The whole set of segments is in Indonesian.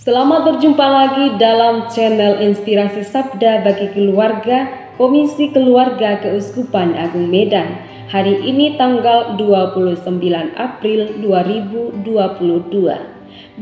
Selamat berjumpa lagi dalam channel Inspirasi Sabda bagi Keluarga Komisi Keluarga Keuskupan Agung Medan. Hari ini tanggal 29 April 2022.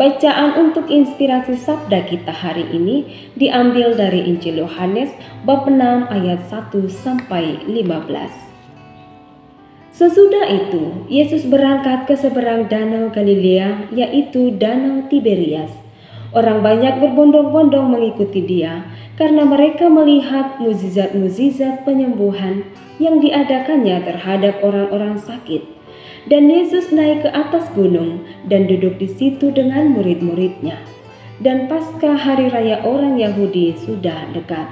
Bacaan untuk inspirasi sabda kita hari ini diambil dari Injil Yohanes bab 6 ayat 1 sampai 15. Sesudah itu, Yesus berangkat ke seberang danau Galilea, yaitu Danau Tiberias. Orang banyak berbondong-bondong mengikuti dia karena mereka melihat mukjizat-mukjizat penyembuhan yang diadakannya terhadap orang-orang sakit. Dan Yesus naik ke atas gunung dan duduk di situ dengan murid-muridnya. Dan Paskah hari raya orang Yahudi sudah dekat.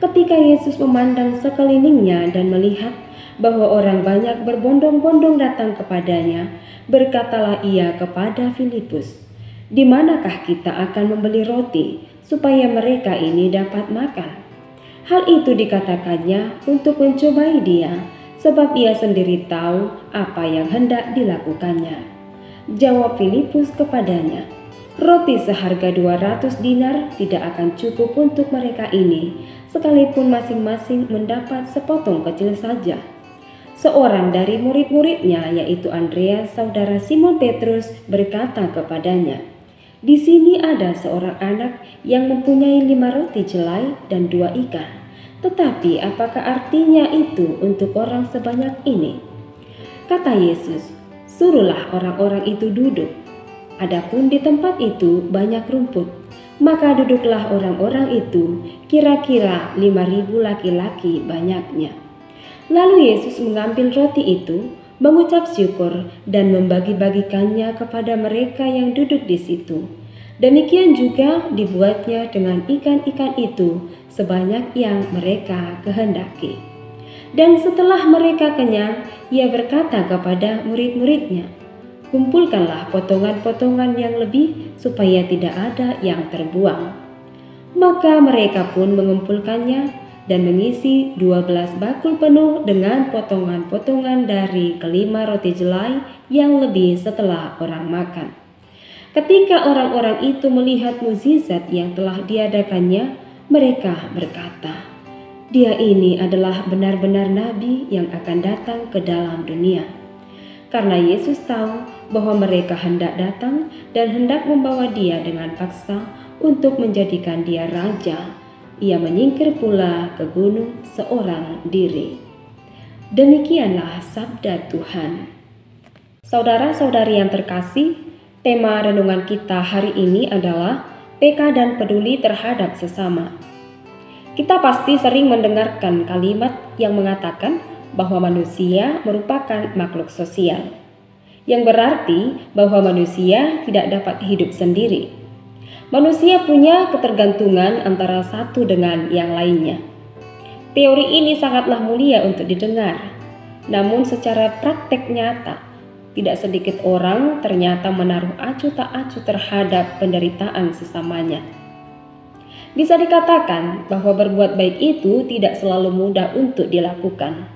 Ketika Yesus memandang sekelilingnya dan melihat bahwa orang banyak berbondong-bondong datang kepadanya, berkatalah ia kepada Filipus, "Di manakah kita akan membeli roti supaya mereka ini dapat makan?" Hal itu dikatakannya untuk mencobai dia, sebab ia sendiri tahu apa yang hendak dilakukannya. Jawab Filipus kepadanya, "Roti seharga 200 dinar tidak akan cukup untuk mereka ini, sekalipun masing-masing mendapat sepotong kecil saja." Seorang dari murid-muridnya, yaitu Andreas, saudara Simon Petrus, berkata kepadanya, "Di sini ada seorang anak yang mempunyai 5 roti jelai dan 2 ikan. Tetapi apakah artinya itu untuk orang sebanyak ini?" Kata Yesus, "Suruhlah orang-orang itu duduk." Adapun di tempat itu banyak rumput, maka duduklah orang-orang itu, kira-kira 5.000 laki-laki banyaknya. Lalu Yesus mengambil roti itu, mengucap syukur dan membagi-bagikannya kepada mereka yang duduk di situ. Demikian juga dibuatnya dengan ikan-ikan itu sebanyak yang mereka kehendaki. Dan setelah mereka kenyang, ia berkata kepada murid-muridnya, "Kumpulkanlah potongan-potongan yang lebih supaya tidak ada yang terbuang." Maka mereka pun mengumpulkannya dan mengisi 12 bakul penuh dengan potongan-potongan dari kelima roti jelai yang lebih setelah orang makan. Ketika orang-orang itu melihat mukjizat yang telah diadakannya, mereka berkata, "Dia ini adalah benar-benar nabi yang akan datang ke dalam dunia." Karena Yesus tahu bahwa mereka hendak datang dan hendak membawa dia dengan paksa untuk menjadikan dia raja, ia menyingkir pula ke gunung seorang diri. Demikianlah sabda Tuhan. Saudara-saudari yang terkasih, tema renungan kita hari ini adalah peka dan peduli terhadap sesama. Kita pasti sering mendengarkan kalimat yang mengatakan bahwa manusia merupakan makhluk sosial, yang berarti bahwa manusia tidak dapat hidup sendiri. Manusia punya ketergantungan antara satu dengan yang lainnya. Teori ini sangatlah mulia untuk didengar, namun secara praktek nyata, tidak sedikit orang ternyata menaruh acuh tak acuh terhadap penderitaan sesamanya. Bisa dikatakan bahwa berbuat baik itu tidak selalu mudah untuk dilakukan.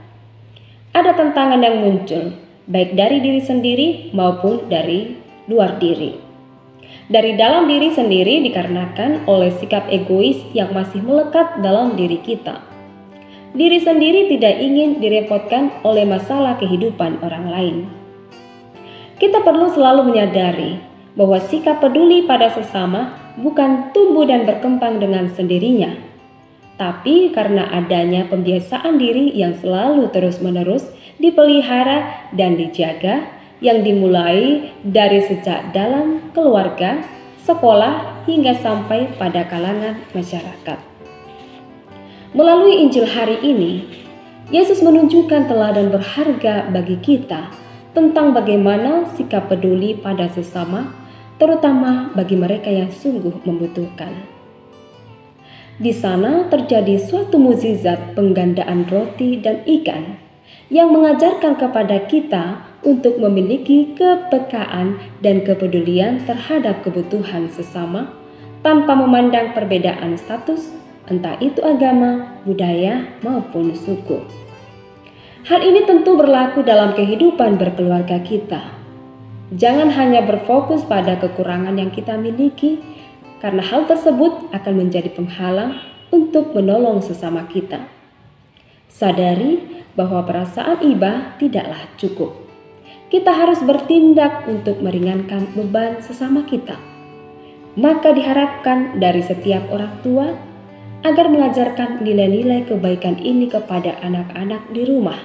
Ada tantangan yang muncul, baik dari diri sendiri maupun dari luar diri. Dari dalam diri sendiri dikarenakan oleh sikap egois yang masih melekat dalam diri kita. Diri sendiri tidak ingin direpotkan oleh masalah kehidupan orang lain. Kita perlu selalu menyadari bahwa sikap peduli pada sesama bukan tumbuh dan berkembang dengan sendirinya, tapi karena adanya pembiasaan diri yang selalu terus-menerus dipelihara dan dijaga, yang dimulai dari sejak dalam keluarga, sekolah, hingga sampai pada kalangan masyarakat. Melalui Injil hari ini, Yesus menunjukkan teladan berharga bagi kita tentang bagaimana sikap peduli pada sesama, terutama bagi mereka yang sungguh membutuhkan. Di sana terjadi suatu mukjizat penggandaan roti dan ikan yang mengajarkan kepada kita untuk memiliki kepekaan dan kepedulian terhadap kebutuhan sesama tanpa memandang perbedaan status, entah itu agama, budaya, maupun suku. Hal ini tentu berlaku dalam kehidupan berkeluarga kita. Jangan hanya berfokus pada kekurangan yang kita miliki, karena hal tersebut akan menjadi penghalang untuk menolong sesama kita. Sadari bahwa perasaan iba tidaklah cukup. Kita harus bertindak untuk meringankan beban sesama kita. Maka diharapkan dari setiap orang tua agar mengajarkan nilai-nilai kebaikan ini kepada anak-anak di rumah,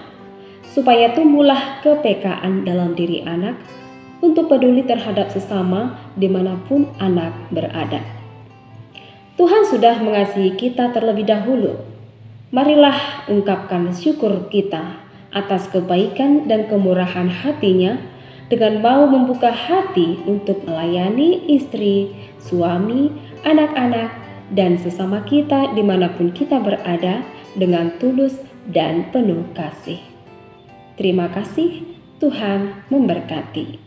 supaya tumbuhlah kepekaan dalam diri anak untuk peduli terhadap sesama dimanapun anak berada. Tuhan sudah mengasihi kita terlebih dahulu. Marilah ungkapkan syukur kita atas kebaikan dan kemurahan hatinya dengan mau membuka hati untuk melayani istri, suami, anak-anak, dan sesama kita dimanapun kita berada dengan tulus dan penuh kasih. Terima kasih, Tuhan memberkati.